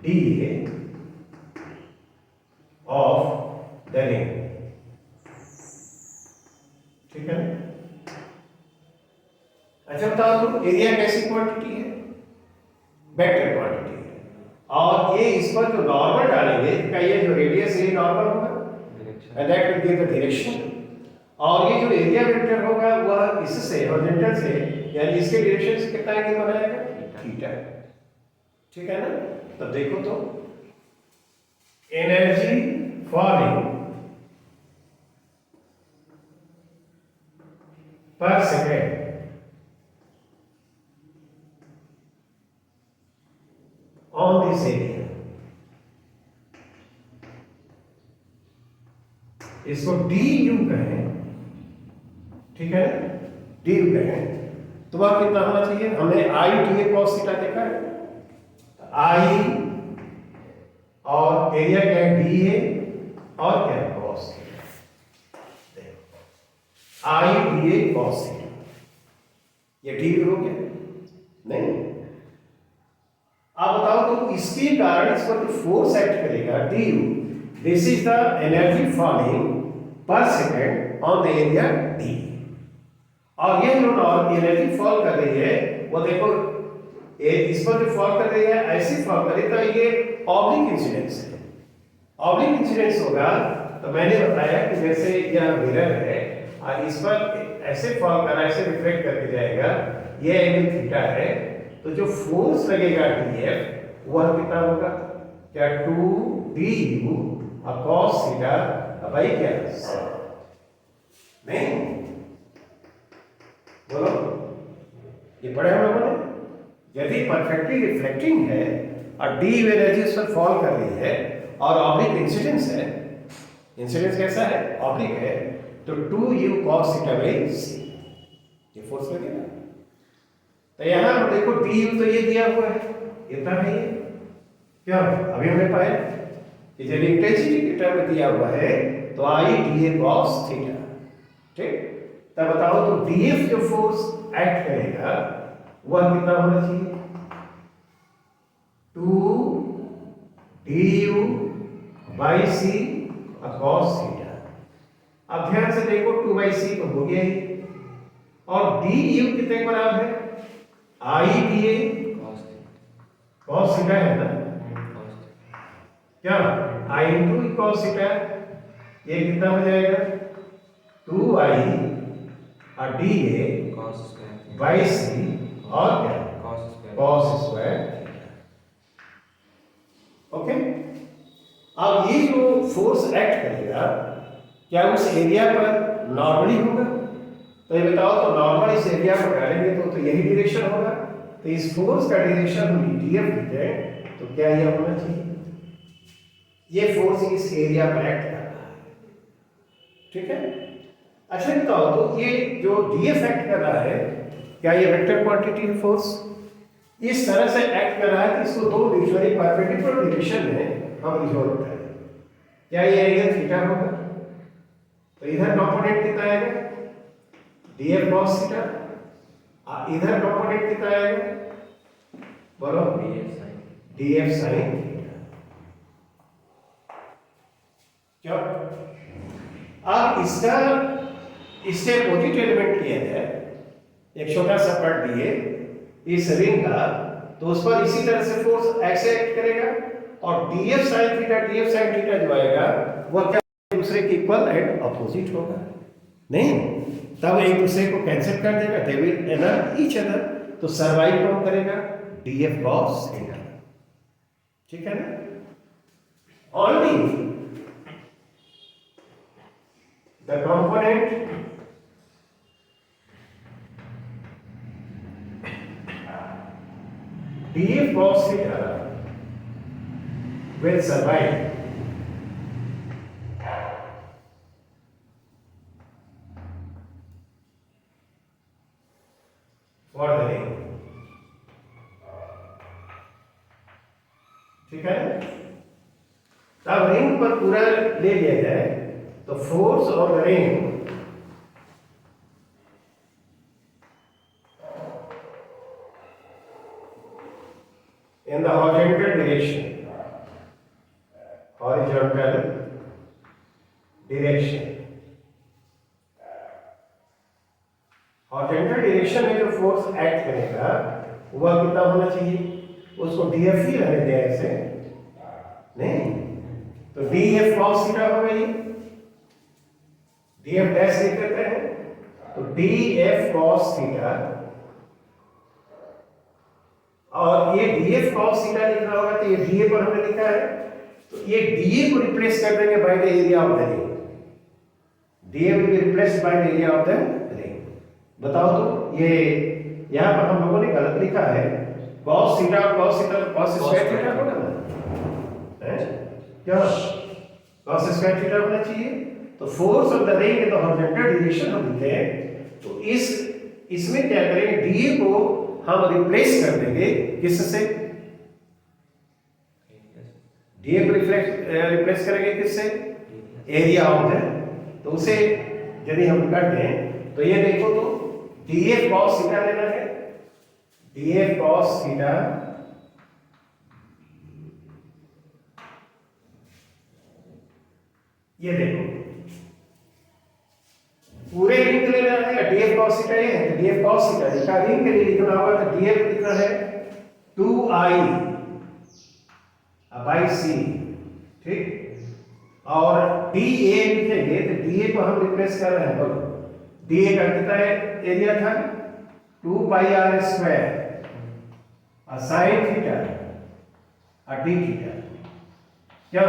[SPEAKER 1] dA of the ring, ठीक है। अच्छा बताओ तो एरिया कैसी क्वांटिटी है, वेक्टर क्वांटिटी है, और ये इस पर जो नॉर्मल डालेंगे का ये जो रेडियस है नॉर्मल होगा, and that will give the direction, और ये जो एरिया वेक्टर होगा वह इससे हॉरिजॉन्टल से यानी इसके डायरेक्शन से कितना एंगल बनाएगा, थीटा, ठीक है ना। तो देखो तो energy falling per second on this area, इसको डी यू कहें, ठीक है ना, डी यू कहें, तो वह कितना होना चाहिए, हमने I D A cos theta देखा है, आई और एरिया क्या है डी ए और क्या है cos theta, I D A cos theta, ये डी हो गया नहीं। अब बताओ तो इसके कारण इस पर जो फोर्स एक्ट करेगा D U, this is the energy falling per second on the area D, और ये जो एनर्जी फॉल कर रही है वो देखो इस पर जो फॉल कर रही है ऐसी फॉल कर रही है, तो ये ऑब्लिक इंसिडेंस है, ऑब्लिक इंसिडेंस होगा तो मैंने बताया कि जैसे यह मिरर है और इस पर ऐसे फॉल कर रहा है, ऐसे रिफ्लेक्ट करके जाएगा, ये एंगल थीटा है, तो जो फोर्स लगेगा डीएफ वह कितना होगा? क्या 2du cos थीटा बाई क्या नहीं? बोलो, ये पढ़े हम लोगों ने। यदि परफेक्टली रिफ्लेक्टिंग है और डी एनर्जी उस पर फॉल कर रही है और ऑब्लिक इंसिडेंस है, इंसिडेंस कैसा है? ऑब्लिक है, तो 2u cos theta by c ये फोर्स लगेगा। तो यहां देखो du तो ये दिया हुआ है, इतना है ये, क्या अभी हमने पाया कि जब इंटेंसिटी के टर्म में दिया हुआ है तो आई dA cos थीटा, ठीक? तब बताओ तो dF जो फोर्स एक्ट करेगा वह कितना होना चाहिए? 2du by c cos theta. अब ध्यान से देखो 2 by c तो हो गया ही, और du कितने के बराबर है? I dA cos थीटा है ना, क्या I into cos थीटा, ये कितना हो जाएगा? 2I और dA by c और क्या? cos square. ओके, अब ये जो फोर्स एक्ट करेगा क्या उस एरिया पर नॉर्मली होगा? तो ये बताओ, तो नॉर्मल इस एरिया पर डालेंगे तो यही डायरेक्शन होगा। तो इस फोर्स का डायरेक्शन हम डीएफ लिखते हैं, तो क्या यह होना चाहिए? ये फोर्स इस एरिया पर एक्ट कर रहा है, ठीक है? अच्छा बताओ, तो ये जो डीएफ एक्ट कर रहा है क्या ये वेक्टर क्वांटिटी है? फोर्स इस तरह से एक्ट कर रहा है कि इसको दो यूजुअली परपेंडिकुलर डायरेक्शन में हम रिजॉल्व करें। क्या ये एंगल थीटा होगा? तो इधर कंपोनेंट कितना आएगा? dF cos थीटा, इधर कंपोनेंट कितना आएगा? बोलो, dF sin थीटा। क्यों? अब इसका इससे अपोजिट एलिमेंट लिया जाए, एक छोटा सा पार्ट लिए इस रिंग का, तो उस पर इसी तरह से फोर्स ऐसे एक्ट करेगा, और dF sin थीटा जो आएगा वह क्या दूसरे के इक्वल एंड अपोजिट होगा? नहीं, तब एक दूसरे को कैंसिल कर देगा, दे विल एनर ईच अदर, तो सर्वाइव कौन करेगा? dF cos थीटा, ठीक है ना? Only the component dF cos theta will survive for the ring, ठीक है? तब रिंग पर पूरा ले लिया जाए तो force of the ring in the horizontal direction, horizontal direction में जो फोर्स एक्ट करेगा वह कितना होना चाहिए? उसको dF ही रहने दें ऐसे, नहीं तो dF cos थीटा होगा, ये dF डैश लिख देते हैं, तो dF cos थीटा, और ये dF cos थीटा लिखना होगा, तो ये dA पर हमने लिखा है, तो ये dA को रिप्लेस कर देंगे by the area of the ring, dA will be replaced by the area of the ring. बताओ तो ये यहां पर हम लोगों ने गलत लिखा है, cos theta cos square theta होगा ना, है क्या? cos स्क्वायर थीटा होना चाहिए। तो force of the ring in the horizontal direction हम लिखते हैं, तो इसमें क्या करेंगे? dA को हम रिप्लेस कर देंगे किससे? dA को रिप्लेस करेंगे किससे? एरिया ऑफ द, तो उसे यदि हम करते हैं तो ये देखो, तो dF cos थीटा लेना है, dF cos थीटा ये देखो पूरे रिंग लेना है, या dF cos थीटा ये है, तो dF cos थीटा इसका रिंग के लिए लिखना होगा, तो dF लिखना है 2I by c, ठीक? और डी ए लिखेंगे तो डी ए को हम रिप्लेस कर रहे हैं, बोलो डी ए का कितना एरिया था 2 पाई आर स्क्वायर और साइन थीटा और डी थीटा, क्या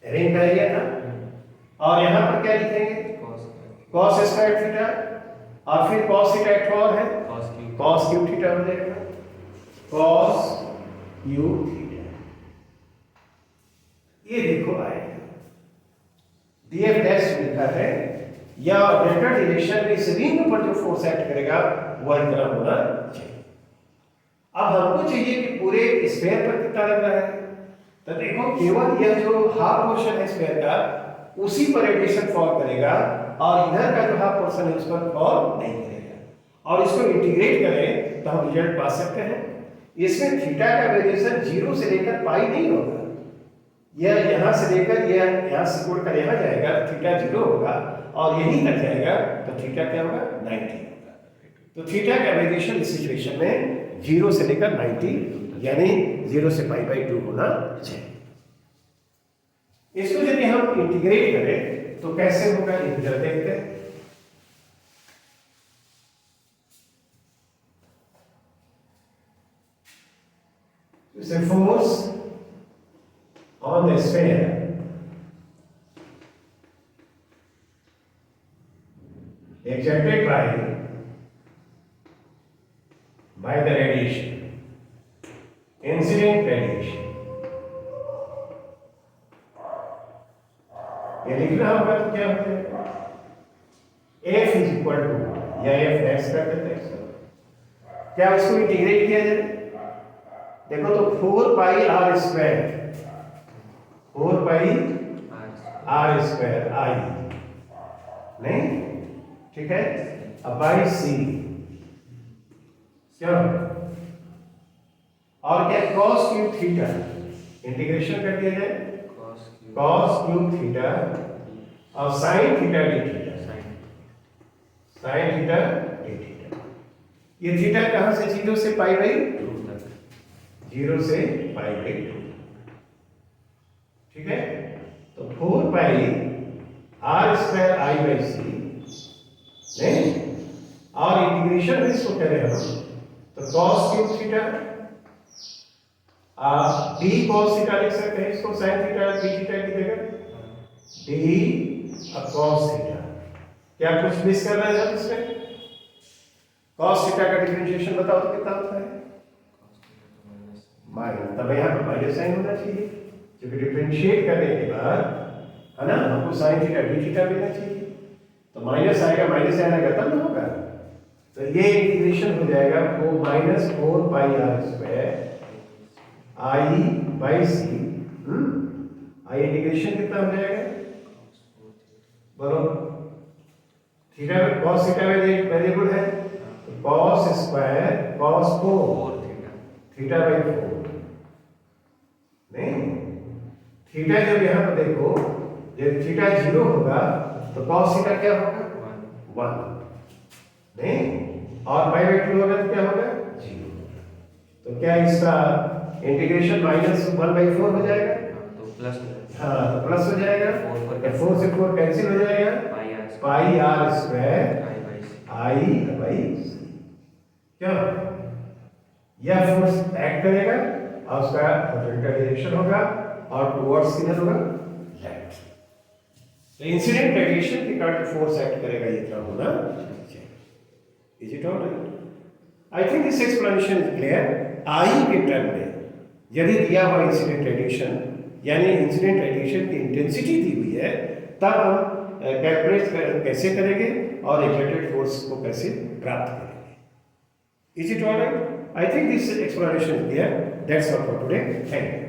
[SPEAKER 1] रिंग का एरिया था। और यहाँ पर क्या लिखेंगे cos स्क्वायर थीटा और फिर cos थीटा एक और है cos क्यूब थीटा हो जाएगा, cos क्यूब थीटा। ये देखो आएगा डीएफ डैश लिखा है, या वेक्टर डायरेक्शन में इस रिंग पर जो फोर्स एक्ट करेगा वह इतना होना चाहिए। अब हमको चाहिए कि पूरे स्फीयर पर कितना लग रहा है, तो देखो केवल यह जो हाफ पोर्शन है स्फीयर का उसी पर रेडिएशन फॉल करेगा और इधर का जो हाफ पोर्शन है उस पर फॉल नहीं करेगा। और इसको इंटीग्रेट करें तो हम रिजल्ट पा सकते हैं। इसमें थीटा का वेरिएशन 0 से लेकर पाई नहीं होगा, यह यहाँ से लेकर यह यहाँ से छोड़कर यहाँ जाएगा तो थीटा 0 होगा और यहीं तक जाएगा तो थीटा क्या होगा 90 होगा। तो थीटा का वेरिएशन इस सिचुएशन में 0 से लेकर 90 यानी 0 से π/2 होना चाहिए। इसको यदि हम इंटीग्रेट करें तो कैसे होगा ये जरा देखते हैं। इसे force on the sphere exerted by the radiation, incident radiation। ये लिखना होगा तो क्या होता है F इज इक्वल टू, या F डैश कर देते हैं इसको, क्या इसको इंटीग्रेट किया जाए, देखो तो 4 pi R square 4 pi R square I नहीं, ठीक है। अब बाई सी क्या और क्या cos क्यूब थीटा इंटीग्रेशन कर दिया जाए cos क्यूब थीटा और sin theta D theta, sin theta D theta. ये थीटा कहां से 0 से π/2 तक, 0 से π/2, ठीक है। तो 4 pi R square I by सी नहीं, और इंटीग्रेशन में इसको करें हम तो cos cube theta D cos theta लिख सकते हैं इसको, sin थीटा डी थीटा की जगह डी cos थीटा। क्या कुछ मिस कर रहे हैं हम इसमें, cos थीटा का डिफरेंशिएशन बताओ तो कितना होता है माइनस, तब यहाँ पर माइनस साइन होना चाहिए क्योंकि डिफरेंशिएट करने के बाद है ना हमको sin थीटा डी थीटा मिलना चाहिए, तो माइनस आएगा माइनस आएगा तब ना होगा। तो ये इंटीग्रेशन हो जाएगा वो -4 pi R square I by C, I integration कितना हो जाएगा बोलो, थीटा cos थीटा वेरिएबल है तो cos square cos 4 theta by 4 नहीं, थीटा जब यहाँ पर देखो जब थीटा 0 होगा तो cos थीटा क्या होगा 1 नहीं, और π/2 होगा तो क्या होगा 0। तो क्या इसका इंटीग्रेशन -1/4 हो जाएगा,
[SPEAKER 2] तो प्लस,
[SPEAKER 1] हाँ तो प्लस हो जाएगा, 4 से 4 कैंसिल हो जाएगा, पाई आर स्क्वायर आई बाई सी। क्या यह फोर्स एक्ट करेगा और उसका हॉरिजॉन्टल डायरेक्शन होगा और टुवर्ड्स किधर होगा लेफ्ट। तो इंसिडेंट रेडिएशन के कारण फोर्स एक्ट करेगा ये क्या होना चाहिए। Is it all right? I think this explanation is clear. I के टर्म में यदि दिया हुआ इंसिडेंट रेडिएशन यानी इंसिडेंट रेडिएशन की इंटेंसिटी दी हुई है तब हम कैलकुलेट कैसे करेंगे और एक्सर्टेड फोर्स को कैसे प्राप्त करेंगे। Is it all right? I think this explanation is clear. That's all for today. Thank you.